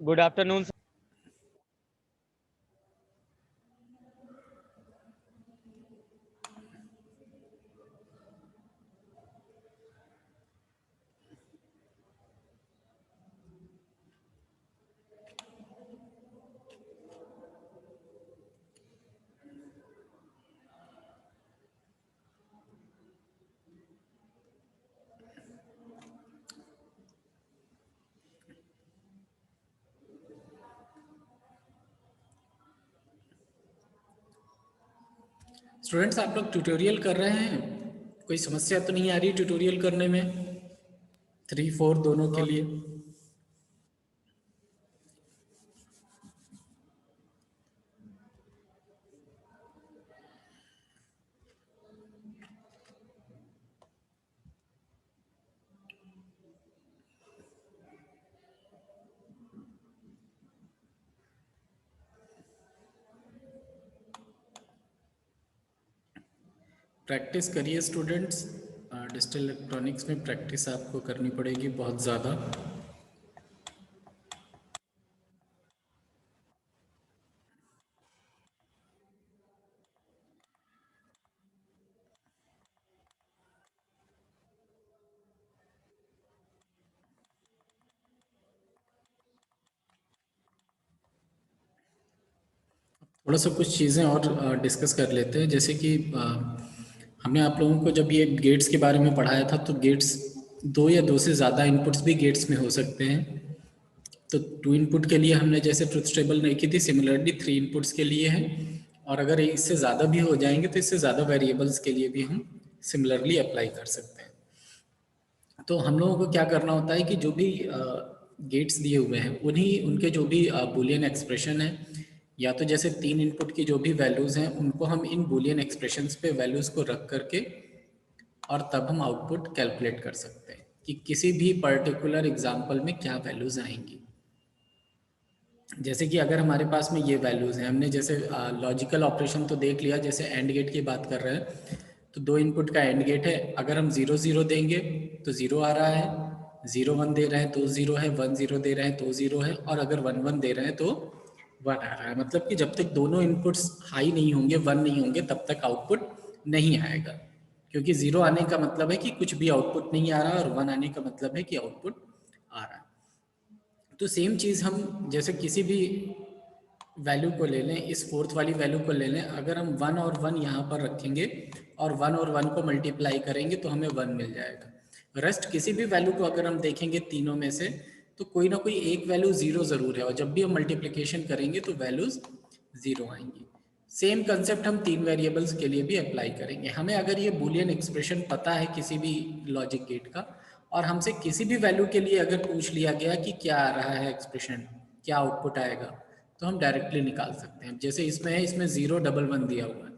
Good afternoon. Students, आप लोग tutorial कर रहे हैं? कोई समस्या तो नहीं आ रही ट्यूटोरियल करने में? 3, 4 दोनों के लिए? प्रैक्टिस करिए स्टूडेंट्स। डिजिटल इलेक्ट्रॉनिक्स में प्रैक्टिस आपको करनी पड़ेगी बहुत ज़्यादा। थोड़ा सा कुछ चीज़ें और डिस्कस कर लेते हैं। जैसे कि हमने आप लोगों को जब ये गेट्स के बारे में पढ़ाया था, तो गेट्स 2 या 2 से ज़्यादा इनपुट्स भी गेट्स में हो सकते हैं। तो 2 इनपुट के लिए हमने जैसे ट्रुथ टेबल नहीं की थी, सिमिलरली 3 इनपुट्स के लिए है। और अगर इससे ज़्यादा भी हो जाएंगे तो इससे ज़्यादा वेरिएबल्स के लिए भी हम सिमिलरली अप्लाई कर सकते हैं। तो हम लोगों को क्या करना होता है कि जो भी गेट्स दिए हुए हैं उन्हीं उनके जो भी बूलियन एक्सप्रेशन है, या तो जैसे 3 इनपुट की जो भी वैल्यूज़ हैं उनको हम इन बूलियन एक्सप्रेशंस पे वैल्यूज़ को रख करके और तब हम आउटपुट कैलकुलेट कर सकते हैं कि किसी भी पर्टिकुलर एग्जाम्पल में क्या वैल्यूज़ आएंगी। जैसे कि अगर हमारे पास में ये वैल्यूज़ हैं, हमने जैसे लॉजिकल ऑपरेशन तो देख लिया, जैसे एंड गेट की बात कर रहे हैं तो 2 इनपुट का एंड गेट है। अगर हम 0 0 देंगे तो 0 आ रहा है, 0 1 दे रहे हैं तो 0 है, 1 0 दे रहे हैं तो 0 है, और अगर 1 1 दे रहे हैं तो 1 आ रहा है। मतलब कि जब तक दोनों इनपुट्स हाई नहीं होंगे, 1 नहीं होंगे, तब तक आउटपुट नहीं आएगा। क्योंकि 0 आने का मतलब है कि कुछ भी आउटपुट नहीं आ रहा, और 1 आने का मतलब है कि आउटपुट आ रहा है। तो सेम चीज़ हम जैसे किसी भी वैल्यू को ले लें, इस फोर्थ वाली वैल्यू को ले लें, अगर हम 1 और 1 यहाँ पर रखेंगे और 1 और 1 को मल्टीप्लाई करेंगे तो हमें 1 मिल जाएगा। रेस्ट किसी भी वैल्यू को अगर हम देखेंगे तीनों में से, तो कोई ना कोई एक वैल्यू 0 ज़रूर है, और जब भी हम मल्टीप्लिकेशन करेंगे तो वैल्यूज़ 0 आएंगी। सेम कंसेप्ट हम 3 वेरिएबल्स के लिए भी अप्लाई करेंगे। हमें अगर ये बूलियन एक्सप्रेशन पता है किसी भी लॉजिक गेट का, और हमसे किसी भी वैल्यू के लिए अगर पूछ लिया गया कि क्या आ रहा है एक्सप्रेशन, क्या आउटपुट आएगा, तो हम डायरेक्टली निकाल सकते हैं। जैसे इसमें है, इसमें 0 1 1 दिया हुआ है,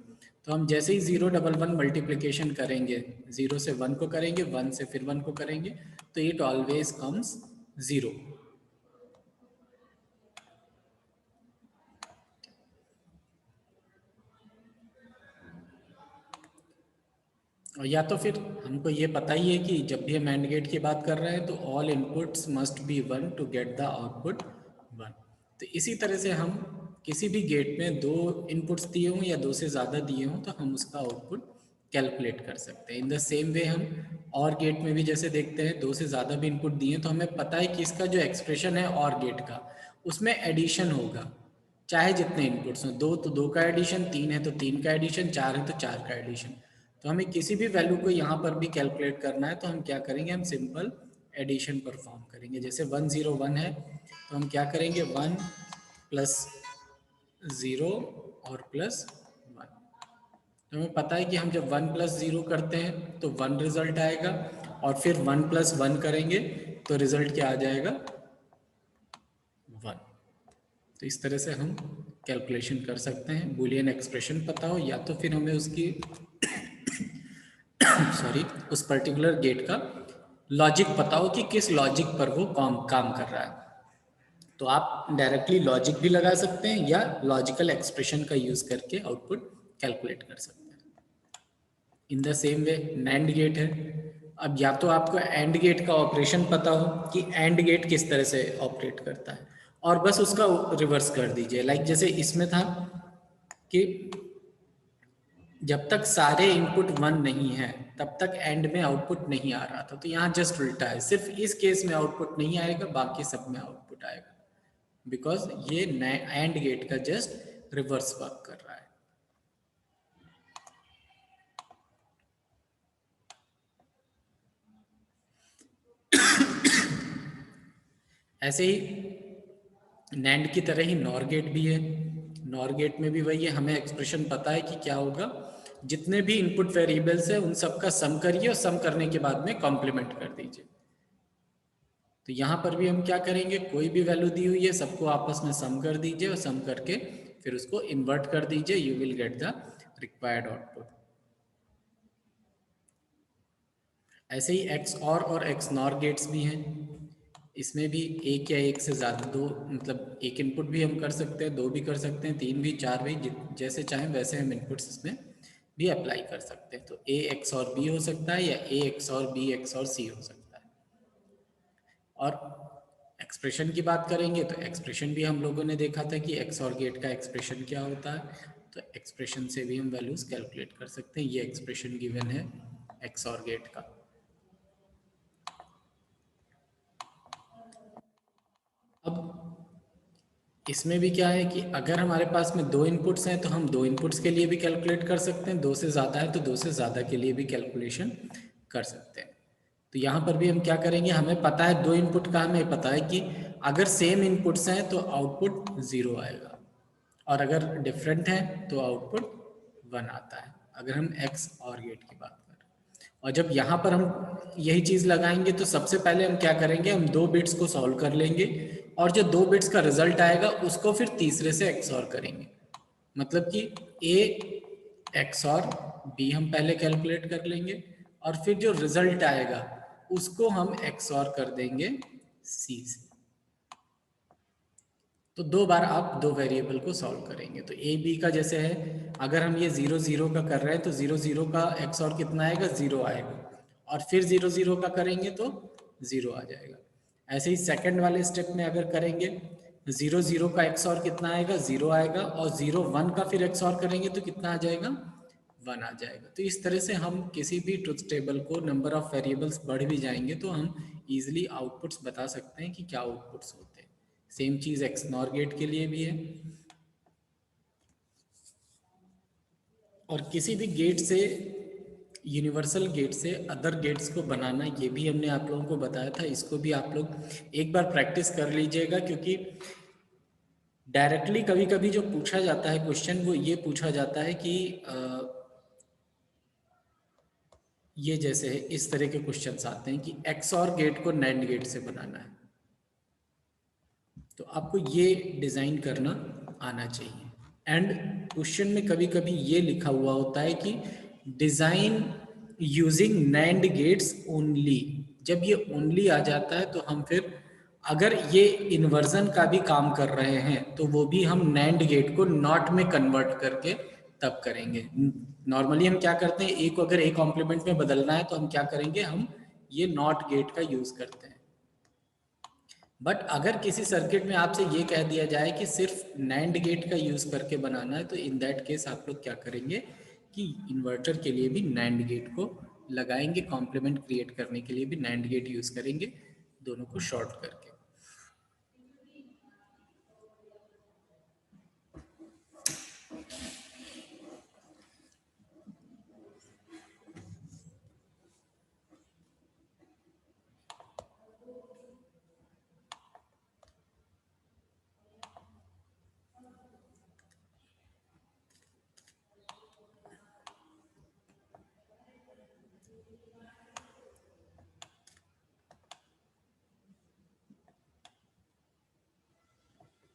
तो हम जैसे ही 0 1 1 मल्टीप्लिकेशन करेंगे, 0 से 1 को करेंगे, 1 से फिर 1 को करेंगे, तो इट ऑलवेज कम्स 0। या तो फिर हमको ये पता ही है कि जब भी हम एंड गेट की बात कर रहे हैं तो all inputs must be 1 two get the output 1। तो इसी तरह से हम किसी भी गेट में 2 इनपुट्स दिए हों या 2 से ज़्यादा दिए हों तो हम उसका आउटपुट कैलकुलेट कर सकते हैं। इन द सेम वे हम और गेट में भी जैसे देखते हैं 2 से ज़्यादा भी इनपुट दिए तो हमें पता है कि इसका जो एक्सप्रेशन है और गेट का, उसमें एडिशन होगा, चाहे जितने इनपुट्स हों। 2 तो 2 का एडिशन, 3 है तो 3 का एडिशन, 4 है तो 4 का एडिशन। तो हमें किसी भी वैल्यू को यहाँ पर भी कैलकुलेट करना है तो हम क्या करेंगे, हम सिंपल एडिशन परफॉर्म करेंगे। जैसे 1 0 1 है तो हम क्या करेंगे, 1 प्लस 0 और प्लस 1। तो हमें पता है कि हम जब 1 प्लस 0 करते हैं तो 1 रिजल्ट आएगा, और फिर 1 प्लस 1 करेंगे तो रिजल्ट क्या आ जाएगा, 1। तो इस तरह से हम कैलकुलेशन कर सकते हैं। बूलियन एक्सप्रेशन पता हो, या तो फिर हमें उसकी सॉरी उस पर्टिकुलर गेट का लॉजिक पता हो कि किस लॉजिक पर वो काम कर रहा है, तो आप डायरेक्टली लॉजिक भी लगा सकते हैं या लॉजिकल एक्सप्रेशन का यूज करके आउटपुट कैलकुलेट कर सकते हैं। In the same way NAND gate है। अब या तो आपको एंड गेट का ऑपरेशन पता हो कि एंड गेट किस तरह से ऑपरेट करता है, और बस उसका रिवर्स कर दीजिए। लाइक जैसे इसमें था कि जब तक सारे इनपुट 1 नहीं है तब तक एंड में आउटपुट नहीं आ रहा था, तो यहाँ जस्ट उल्टा है, सिर्फ इस केस में आउटपुट नहीं आएगा, बाकी सब में आउटपुट आएगा, बिकॉज ये एंड गेट का जस्ट रिवर्स वर्क कर रहा है। ऐसे ही नैंड की तरह ही नॉर गेट भी है। नॉर गेट में भी वही है, हमें एक्सप्रेशन पता है कि क्या होगा, जितने भी इनपुट वेरिएबल्स है उन सबका सम करिए और सम करने के बाद में कॉम्प्लीमेंट कर दीजिए। तो यहाँ पर भी हम क्या करेंगे, कोई भी वैल्यू दी हुई है सबको आपस में सम कर दीजिए और सम करके फिर उसको इन्वर्ट कर दीजिए, you will get the required output. ऐसे ही एक्स और एक्स नॉर गेट्स भी हैं, इसमें भी एक या एक से ज़्यादा, दो मतलब एक इनपुट भी हम कर सकते हैं, दो भी कर सकते हैं, तीन भी, चार भी, जैसे चाहें वैसे हम इनपुट्स इसमें भी अप्लाई कर सकते हैं। तो ए एक्स और बी हो सकता है या ए एक्स और बी एक्स और सी हो सकता है। और एक्सप्रेशन की बात करेंगे तो एक्सप्रेशन भी हम लोगों ने देखा था कि एक्स और गेट का एक्सप्रेशन क्या होता है, तो एक्सप्रेशन से भी हम वैल्यूज कैलकुलेट कर सकते हैं। ये एक्सप्रेशन गिवन है एक्स और गेट का। अब इसमें भी क्या है कि अगर हमारे पास में दो इनपुट्स हैं तो हम दो इनपुट्स के लिए भी कैलकुलेट कर सकते हैं, दो से ज़्यादा है तो दो से ज़्यादा के लिए भी कैलकुलेशन कर सकते हैं। तो यहाँ पर भी हम क्या करेंगे, हमें पता है दो इनपुट का, हमें पता है कि अगर सेम इनपुट्स हैं तो आउटपुट 0 आएगा और अगर डिफरेंट है तो आउटपुट 1 आता है, अगर हम एक्स और गेट की बात करें। और जब यहाँ पर हम यही चीज़ लगाएंगे तो सबसे पहले हम क्या करेंगे, हम दो बिट्स को सॉल्व कर लेंगे और जो दो बिट्स का रिजल्ट आएगा उसको फिर तीसरे से एक्सऑर करेंगे। मतलब कि ए एक्सऑर बी हम पहले कैलकुलेट कर लेंगे और फिर जो रिजल्ट आएगा उसको हम एक्सऑर कर देंगे सी से। तो दो बार आप दो वेरिएबल को सॉल्व करेंगे। तो ए बी का जैसे है, अगर हम ये 0 0 का कर रहे हैं तो 0 0 का एक्स और कितना आएगा, 0 आएगा, और फिर 0 0 का करेंगे तो 0 आ जाएगा। ऐसे ही सेकंड वाले स्टेप में अगर करेंगे 0 0 का एक्स और कितना आएगा, 0 आएगा, और 0 1 का फिर एक्स और करेंगे तो कितना आ जाएगा, 1 आ जाएगा। तो इस तरह से हम किसी भी ट्रुथ टेबल को नंबर ऑफ वेरिएबल्स बढ़ भी जाएंगे तो हम इजीली आउटपुट्स बता सकते हैं कि क्या आउटपुट्स होते हैं। सेम चीज़ एक्स नॉर गेट के लिए भी है। और किसी भी गेट से, यूनिवर्सल गेट से अदर गेट्स को बनाना, ये भी हमने आप लोगों को बताया था, इसको भी आप लोग एक बार प्रैक्टिस कर लीजिएगा, क्योंकि डायरेक्टली कभी कभी जो पूछा जाता है क्वेश्चन वो ये पूछा जाता है कि ये जैसे है इस तरह के क्वेश्चंस आते हैं कि एक्स और गेट को नैंड गेट से बनाना है, तो आपको ये डिज़ाइन करना आना चाहिए। एंड क्वेश्चन में कभी कभी ये लिखा हुआ होता है कि design using NAND gates only. जब ये ओनली आ जाता है तो हम फिर अगर ये इन्वर्जन का भी काम कर रहे हैं तो वो भी हम नैंड गेट को नॉट में कन्वर्ट करके तब करेंगे। नॉर्मली हम क्या करते हैं, ए को अगर ए कॉम्प्लीमेंट में बदलना है तो हम क्या करेंगे, हम ये नॉट गेट का यूज़ करते हैं। बट अगर किसी सर्किट में आपसे ये कह दिया जाए कि सिर्फ नैंड गेट का यूज़ करके बनाना है, तो इन दैट केस आप लोग क्या करेंगे कि इन्वर्टर के लिए भी नैंड गेट को लगाएंगे, कॉम्प्लीमेंट क्रिएट करने के लिए भी नैंड गेट यूज़ करेंगे, दोनों को शॉर्ट करके।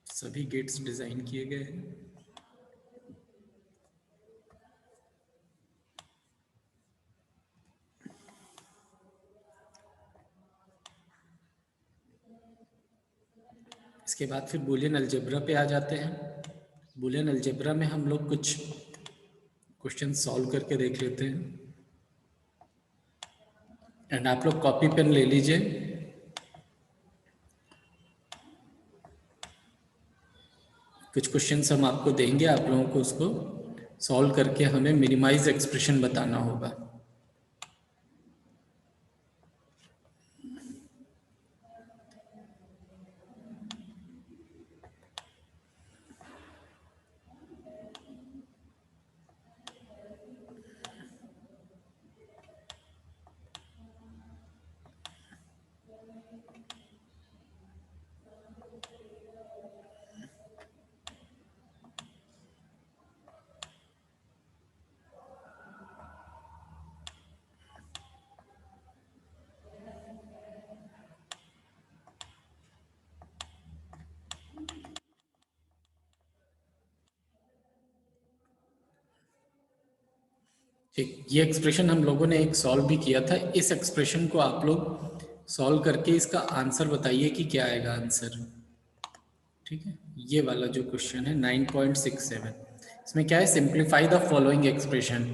सभी गेट्स डिज़ाइन किए गए हैं। इसके बाद फिर बूलियन अलजेब्रा पे आ जाते हैं। बूलियन अलजेब्रा में हम लोग कुछ क्वेश्चन सॉल्व करके देख लेते हैं। एंड आप लोग कॉपी पेन ले लीजिए। कुछ क्वेश्चंस हम आपको देंगे, आप लोगों को उसको सॉल्व करके हमें मिनिमाइज एक्सप्रेशन बताना होगा। ठीक, ये एक्सप्रेशन हम लोगों ने एक सॉल्व भी किया था। इस एक्सप्रेशन को आप लोग सॉल्व करके इसका आंसर बताइए कि क्या आएगा आंसर। ठीक है, ये वाला जो क्वेश्चन है 9.67, इसमें क्या है, सिंप्लीफाई द फॉलोइंग एक्सप्रेशन।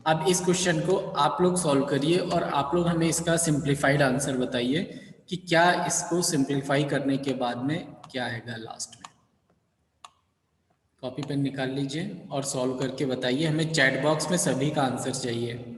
अब इस क्वेश्चन को आप लोग सॉल्व करिए और आप लोग हमें इसका सिंप्लीफाइड आंसर बताइए कि क्या इसको सिंप्लीफाई करने के बाद में क्या आएगा लास्ट में। कॉपी पेन निकाल लीजिए और सॉल्व करके बताइए, हमें चैट बॉक्स में सभी का आंसर चाहिए।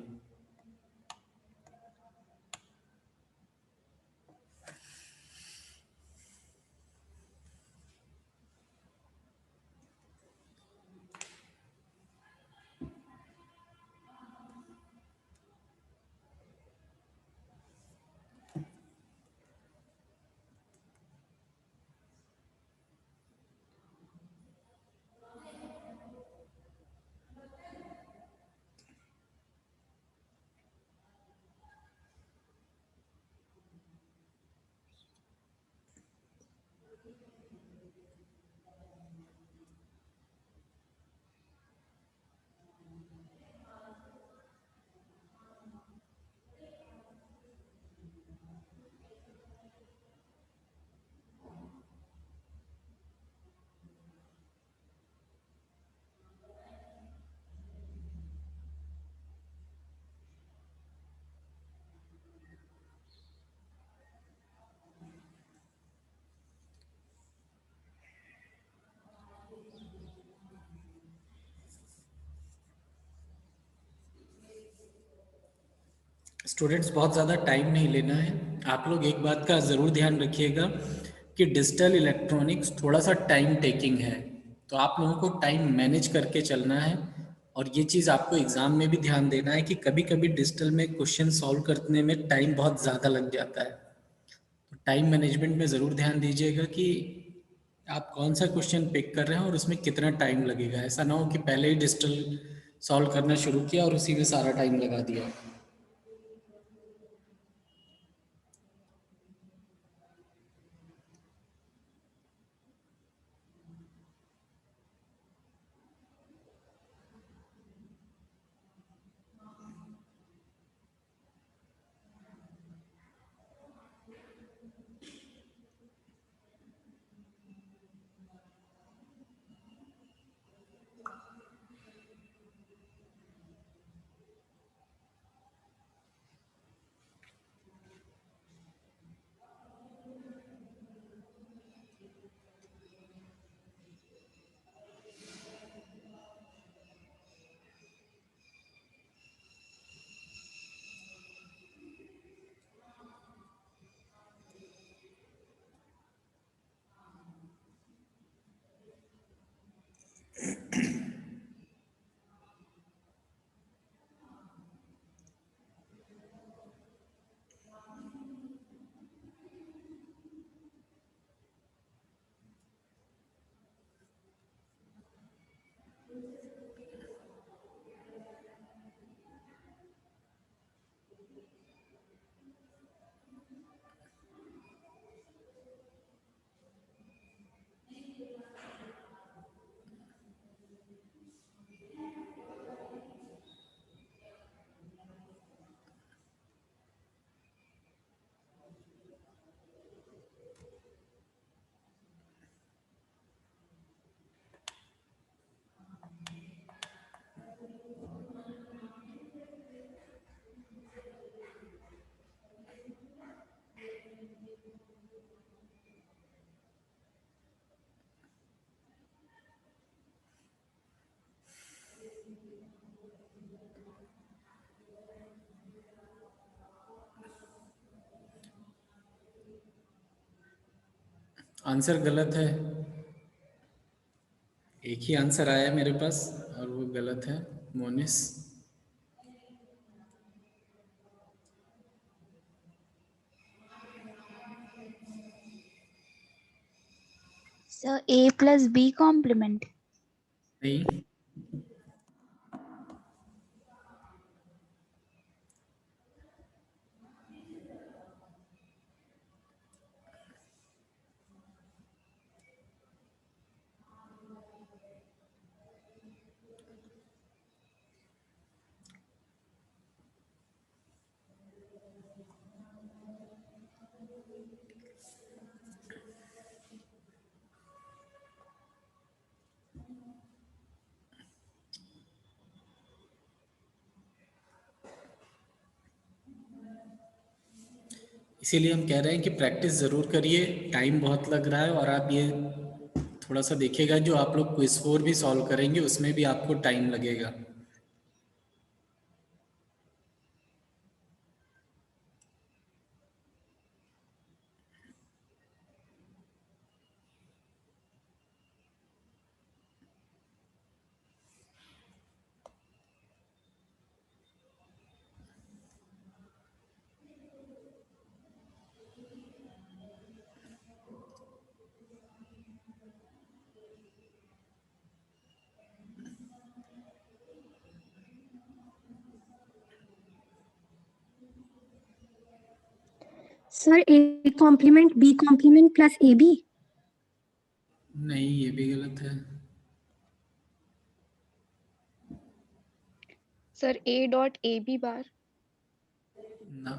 स्टूडेंट्स, बहुत ज़्यादा टाइम नहीं लेना है। आप लोग एक बात का ज़रूर ध्यान रखिएगा कि डिजिटल इलेक्ट्रॉनिक्स थोड़ा सा टाइम टेकिंग है, तो आप लोगों को टाइम मैनेज करके चलना है। और ये चीज़ आपको एग्ज़ाम में भी ध्यान देना है कि कभी कभी डिजिटल में क्वेश्चन सॉल्व करने में टाइम बहुत ज़्यादा लग जाता है। तो टाइम मैनेजमेंट में ज़रूर ध्यान दीजिएगा कि आप कौन सा क्वेश्चन पिक कर रहे हैं और उसमें कितना टाइम लगेगा। ऐसा ना हो कि पहले ही डिजिटल सॉल्व करना शुरू किया और उसी में सारा टाइम लगा दिया। आंसर गलत है। एक ही आंसर आया मेरे पास और वो गलत है, Monis. Sir A plus B complement. नहीं, इसीलिए हम कह रहे हैं कि प्रैक्टिस ज़रूर करिए। टाइम बहुत लग रहा है और आप ये थोड़ा सा देखिएगा, जो आप लोग क्विज 4 भी सॉल्व करेंगे उसमें भी आपको टाइम लगेगा। Sir A complement B complement plus AB. नहीं, ये भी गलत है। Sir A dot AB bar. ना,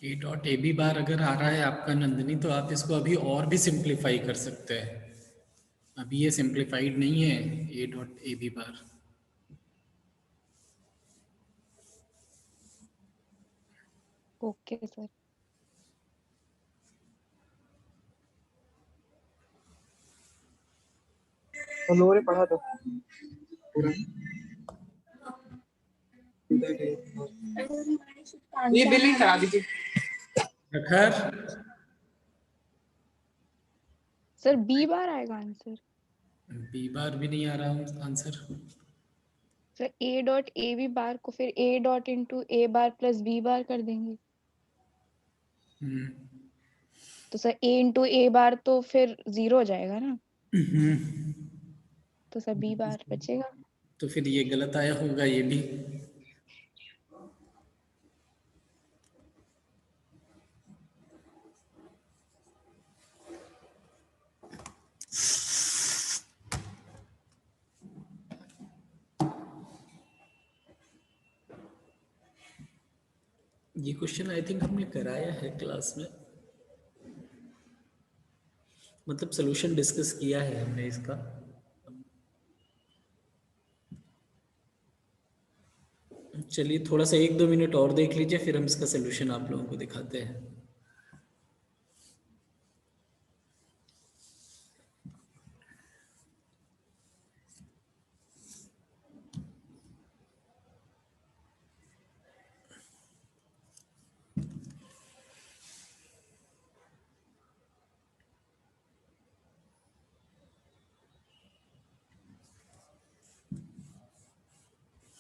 ए डॉट ए बी बार अगर आ रहा है आपका नंदनी, तो आप इसको अभी और भी सिंप्लीफाई कर सकते हैं। अभी ये सिंप्लीफाइड नहीं है, A dot A B bar. Okay sir. तो लोरे पढ़ा था ये बिलिंग करा दीजिए। प्रखर, सर B बार आएगा आंसर। बी बार भी नहीं आ रहा answer. Sir A dot AB बार को फिर A dot into A bar plus B बार कर देंगे। तो सर A into A बार तो फिर 0 हो जाएगा ना, तो सर B बार बचेगा। तो फिर ये गलत आया होगा ये भी। ये क्वेश्चन आई थिंक हमने कराया है क्लास में, मतलब सोल्यूशन डिस्कस किया है हमने इसका। चलिए थोड़ा सा 1-2 मिनट और देख लीजिए, फिर हम इसका सोल्यूशन आप लोगों को दिखाते हैं।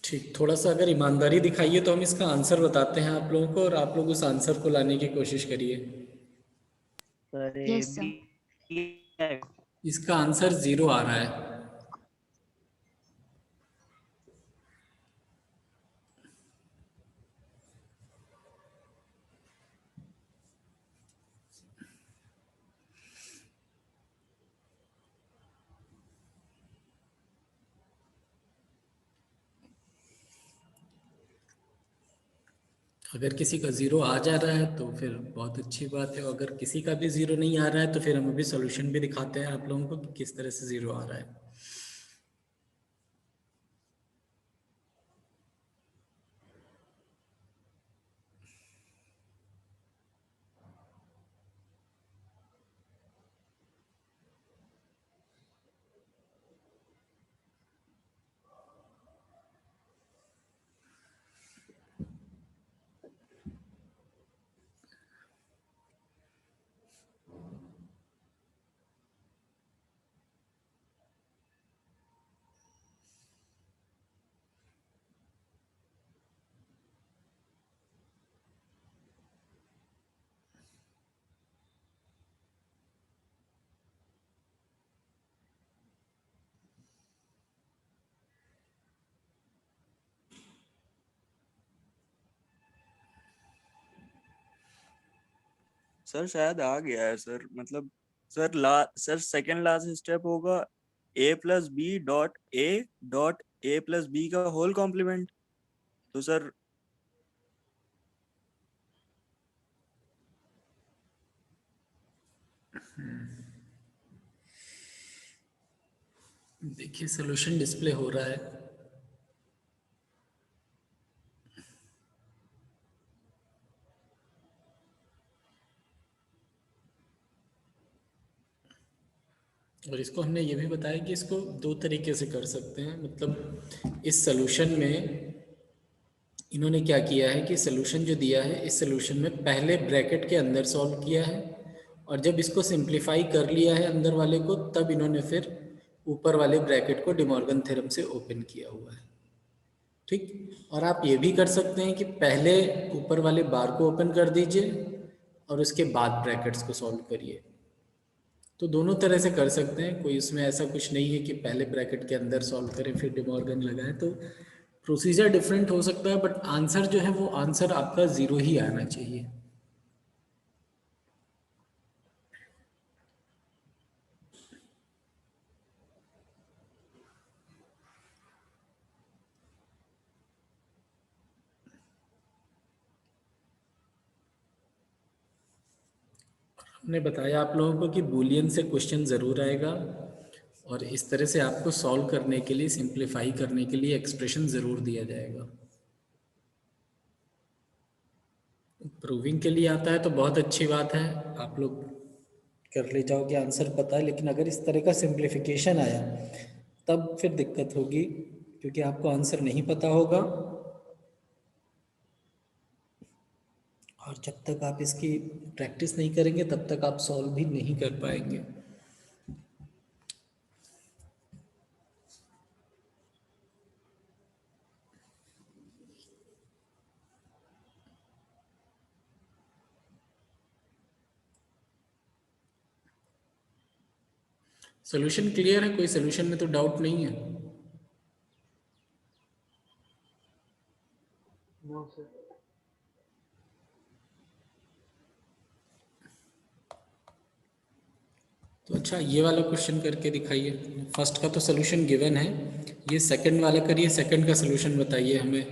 ठीक, थोड़ा सा अगर ईमानदारी दिखाइए तो हम इसका आंसर बताते हैं आप लोगों को, और आप लोग उस आंसर को लाने की कोशिश करिए। Yes sir. इसका आंसर 0 आ रहा है। अगर किसी का 0 आ जा रहा है तो फिर बहुत अच्छी बात है, अगर किसी का भी 0 नहीं आ रहा है तो फिर हम अभी सोल्यूशन भी दिखाते हैं आप लोगों को कि किस तरह से 0 आ रहा है। सर शायद आ गया है सर, मतलब सर सेकंड लास्ट स्टेप होगा a plus B dot A plus B का होल कॉम्प्लीमेंट। तो सर देखिए सोल्यूशन डिस्प्ले हो रहा है। और इसको हमने ये भी बताया कि इसको दो तरीके से कर सकते हैं। मतलब इस सॉल्यूशन में इन्होंने क्या किया है कि सॉल्यूशन जो दिया है, इस सॉल्यूशन में पहले ब्रैकेट के अंदर सॉल्व किया है, और जब इसको सिंप्लीफाई कर लिया है अंदर वाले को, तब इन्होंने फिर ऊपर वाले ब्रैकेट को डिमॉर्गन थ्योरम से ओपन किया हुआ है। ठीक। और आप ये भी कर सकते हैं कि पहले ऊपर वाले बार को ओपन कर दीजिए और उसके बाद ब्रैकेट्स को सॉल्व करिए। तो दोनों तरह से कर सकते हैं, कोई इसमें ऐसा कुछ नहीं है कि पहले ब्रैकेट के अंदर सॉल्व करें फिर डिमॉर्गन लगाएं। तो प्रोसीजर डिफरेंट हो सकता है, बट आंसर जो है वो आंसर आपका 0 ही आना चाहिए। हमने बताया आप लोगों को कि बूलियन से क्वेश्चन ज़रूर आएगा, और इस तरह से आपको सॉल्व करने के लिए, सिंप्लीफाई करने के लिए एक्सप्रेशन ज़रूर दिया जाएगा। प्रूविंग के लिए आता है तो बहुत अच्छी बात है, आप लोग कर ले जाओगे, आंसर पता है। लेकिन अगर इस तरह का सिंप्लीफिकेशन आया तब फिर दिक्कत होगी, क्योंकि आपको आंसर नहीं पता होगा, और जब तक आप इसकी प्रैक्टिस नहीं करेंगे तब तक आप सॉल्व भी नहीं कर पाएंगे। सॉल्यूशन क्लियर है? कोई सॉल्यूशन में तो डाउट नहीं है? No sir. तो अच्छा, ये वाला क्वेश्चन करके दिखाइए। फर्स्ट का तो सॉल्यूशन गिवन है, ये सेकंड वाला करिए, सेकंड का सॉल्यूशन बताइए हमें।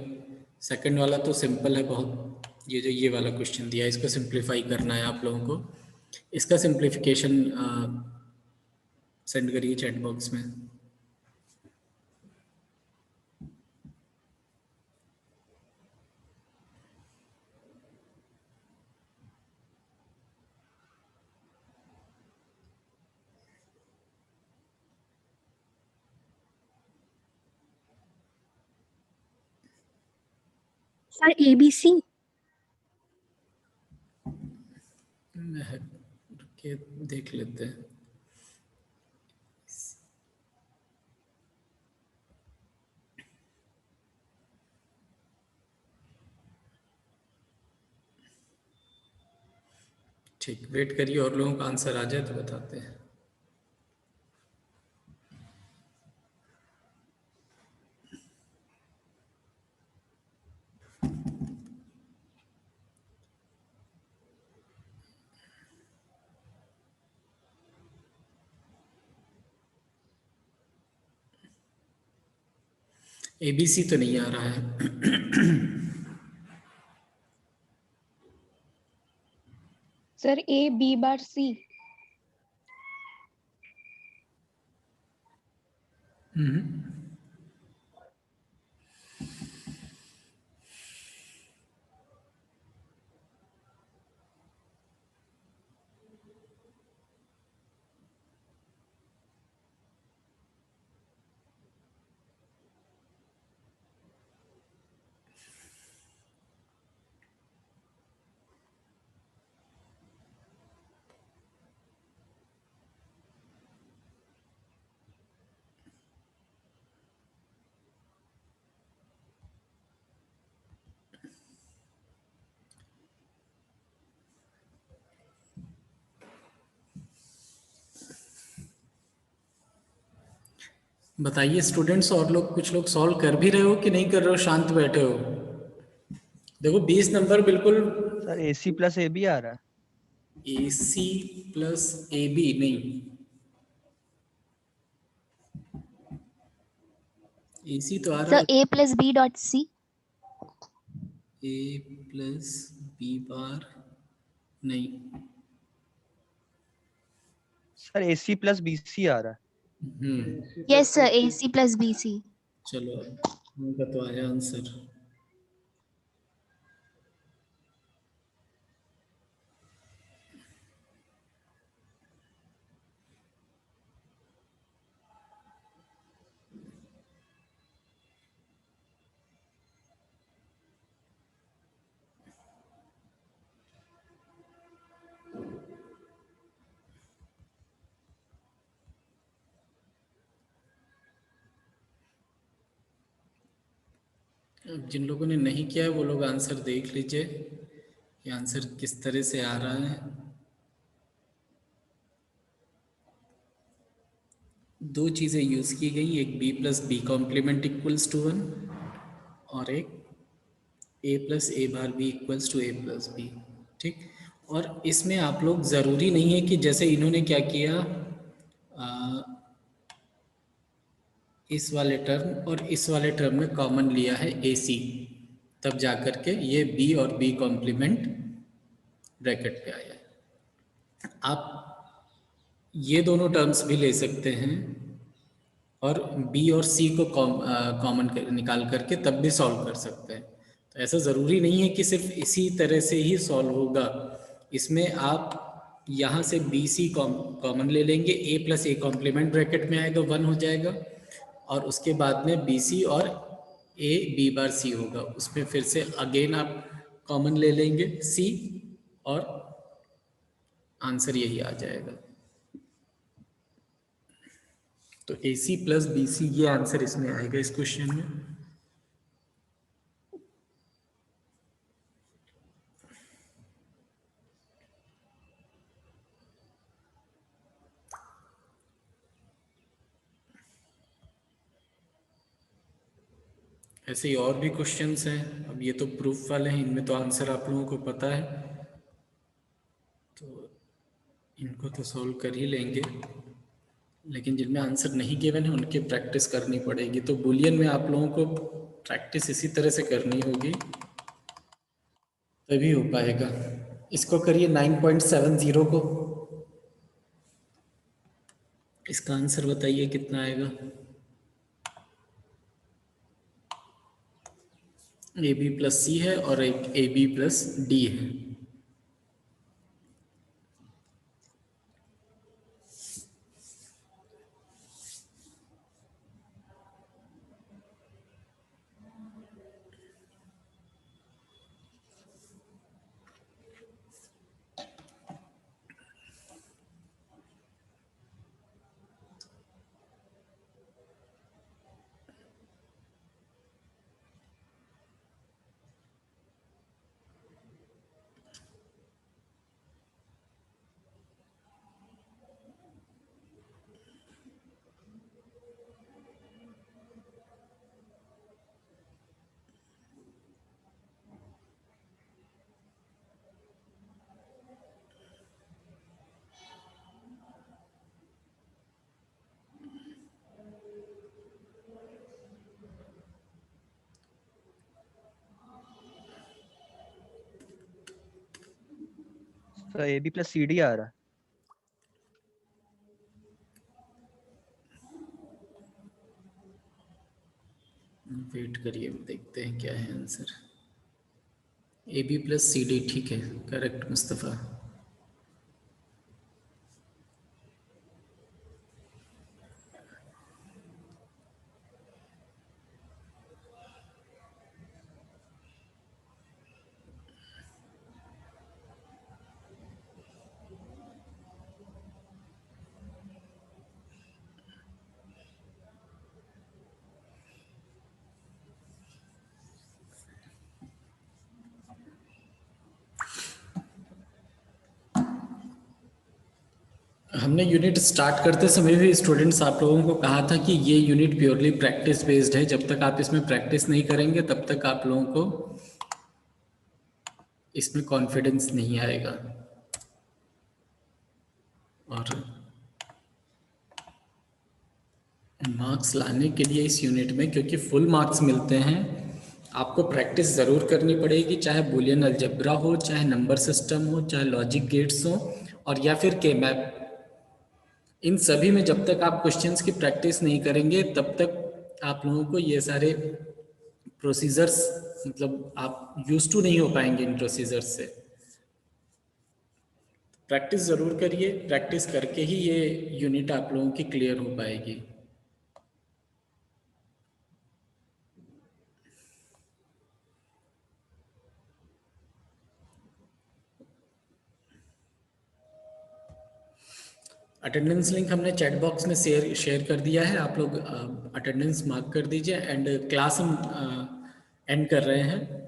सेकंड वाला तो सिंपल है बहुत, ये जो ये वाला क्वेश्चन दिया है इसको सिंप्लीफाई करना है आप लोगों को। इसका सिंप्लीफिकेशन सेंड करिए चैट बॉक्स में। Sir ABC। के देख लेते हैं। ठीक, वेट करिए और लोगों का आंसर आ जाए तो बताते हैं। ABC तो नहीं आ रहा है। Sir A B bar C। बताइए स्टूडेंट्स, और लोग, कुछ लोग सॉल्व कर भी रहे हो कि नहीं कर रहे हो, शांत बैठे हो? देखो 20 नंबर बिल्कुल सर AC प्लस AB आ रहा है। AC प्लस AB नहीं, AC तो आ रहा सर है A plus B dot C. A plus B बार नहीं। सर AC प्लस BC आ रहा है। Yes sir, AC plus BC. चलो उनका तो आया आंसर। अब जिन लोगों ने नहीं किया है वो लोग आंसर देख लीजिए कि आंसर किस तरह से आ रहा है। दो चीज़ें यूज़ की गई, एक b plus B complement equals to 1 और एक a plus A bar B equals to a plus B. ठीक, और इसमें आप लोग ज़रूरी नहीं है कि जैसे इन्होंने क्या किया, इस वाले टर्म और इस वाले टर्म में कॉमन लिया है AC, तब जा कर के ये B और B कॉम्प्लीमेंट ब्रैकेट पे आया है। आप ये दोनों टर्म्स भी ले सकते हैं और B और C को कॉमन निकाल करके तब भी सॉल्व कर सकते हैं। तो ऐसा ज़रूरी नहीं है कि सिर्फ इसी तरह से ही सॉल्व होगा। इसमें आप यहाँ से BC कॉमन ले लेंगे, A plus A complement bracket में आएगा 1 हो जाएगा, और उसके बाद में BC और A B बार C होगा, उसमें फिर से अगेन आप कॉमन ले लेंगे C और आंसर यही आ जाएगा। तो AC प्लस BC ये आंसर इसमें आएगा इस क्वेश्चन में। ऐसे ही और भी क्वेश्चंस हैं। अब ये तो प्रूफ वाले हैं, इनमें तो आंसर आप लोगों को पता है, तो इनको तो सॉल्व कर ही लेंगे, लेकिन जिनमें आंसर नहीं गिवन है उनकी प्रैक्टिस करनी पड़ेगी। तो बुलियन में आप लोगों को प्रैक्टिस इसी तरह से करनी होगी तभी हो पाएगा। इसको करिए 9.70 को, इसका आंसर बताइए कितना आएगा। AB प्लस C है और एक AB प्लस D है। तो AB प्लस CD आ रहा है। वेट करिए, देखते हैं क्या है आंसर। AB प्लस CD ठीक है, करेक्ट मुस्तफ़ा। हमने यूनिट स्टार्ट करते समय भी स्टूडेंट्स आप लोगों को कहा था कि ये यूनिट प्योरली प्रैक्टिस बेस्ड है। जब तक आप इसमें प्रैक्टिस नहीं करेंगे तब तक आप लोगों को इसमें कॉन्फिडेंस नहीं आएगा। और मार्क्स लाने के लिए इस यूनिट में, क्योंकि फुल मार्क्स मिलते हैं, आपको प्रैक्टिस ज़रूर करनी पड़ेगी, चाहे बूलियन अलजेब्रा हो, चाहे नंबर सिस्टम हो, चाहे लॉजिक गेट्स हो, और या फिर के मैप। इन सभी में जब तक आप क्वेश्चंस की प्रैक्टिस नहीं करेंगे तब तक आप लोगों को ये सारे प्रोसीजर्स, मतलब आप यूज टू नहीं हो पाएंगे इन प्रोसीजर्स से। प्रैक्टिस ज़रूर करिए, प्रैक्टिस करके ही ये यूनिट आप लोगों की क्लियर हो पाएगी। अटेंडेंस लिंक हमने चैट बॉक्स में शेयर कर दिया है, आप लोग अटेंडेंस मार्क कर दीजिए। एंड क्लास हम एंड कर रहे हैं।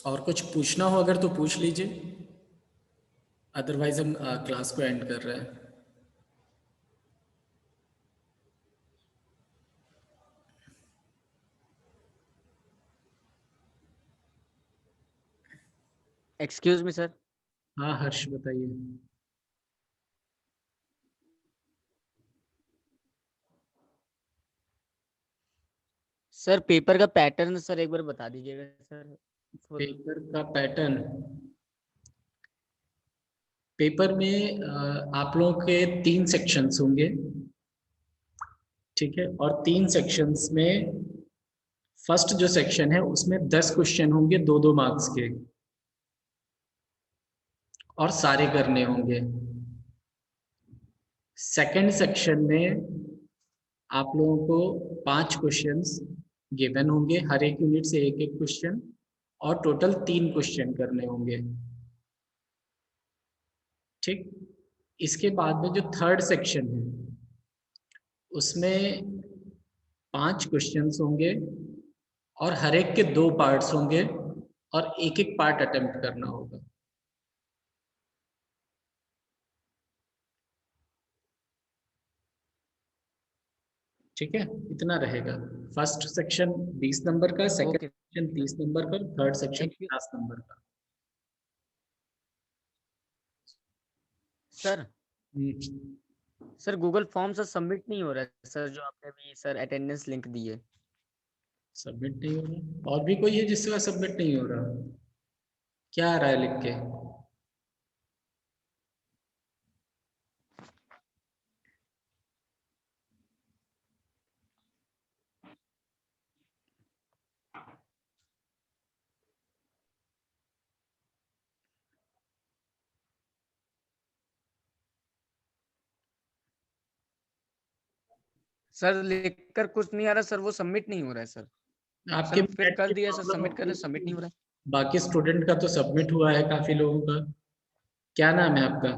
और कुछ पूछना हो अगर तो पूछ लीजिए, अदरवाइज हम क्लास को एंड कर रहे हैं। Excuse me sir. हाँ हर्ष बताइए। सर पेपर का पैटर्न सर एक बार बता दीजिएगा सर। पेपर का पैटर्न, पेपर में आप लोगों के 3 सेक्शंस होंगे, ठीक है। और 3 सेक्शंस में फर्स्ट जो सेक्शन है उसमें 10 क्वेश्चन होंगे 2-2 मार्क्स के, और सारे करने होंगे। सेकंड सेक्शन में आप लोगों को 5 क्वेश्चंस गिवन होंगे, हर एक यूनिट से एक एक क्वेश्चन, और टोटल 3 क्वेश्चन करने होंगे, ठीक। इसके बाद में जो थर्ड सेक्शन है उसमें 5 क्वेश्चंस होंगे, और हर एक के 2 पार्ट्स होंगे, और एक एक पार्ट अटेम्प्ट करना होगा, ठीक है। इतना रहेगा। फर्स्ट सेक्शन 20 नंबर का, सेकंड ओके सेक्शन 30 नंबर का, third section thank you 50 number का। Sir. Hmm, sir Google form sir submit नहीं हो रहा है सर, जो आपने अभी सर अटेंडेंस लिंक दी है। सबमिट नहीं हो रहा? और भी कोई है जिसका सबमिट नहीं हो रहा? क्या आ रहा है लिख के? सर लिखकर कुछ नहीं आ रहा सर, वो सबमिट नहीं हो रहा है सर। आपके सर फिर नेट कर की दिया सर, प्रॉब्लम सबमिट कर होगी, रहे, सबमिट नहीं हो रहा है। बाकी स्टूडेंट का तो सबमिट हुआ है काफी लोगों का। क्या नाम है आपका?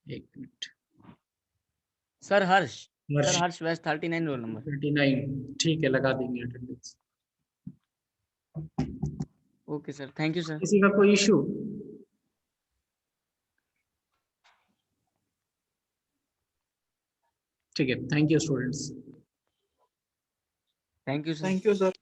एक मिनट। सर हर्ष। हर्ष। सर हर्ष वैस 39 रोल नंबर। 39, ठीक है, लगा देंगे attendance. Okay sir, thank you sir. किसी का कोई इशू? ठीक है, thank you students. Thank you sir. Thank you sir.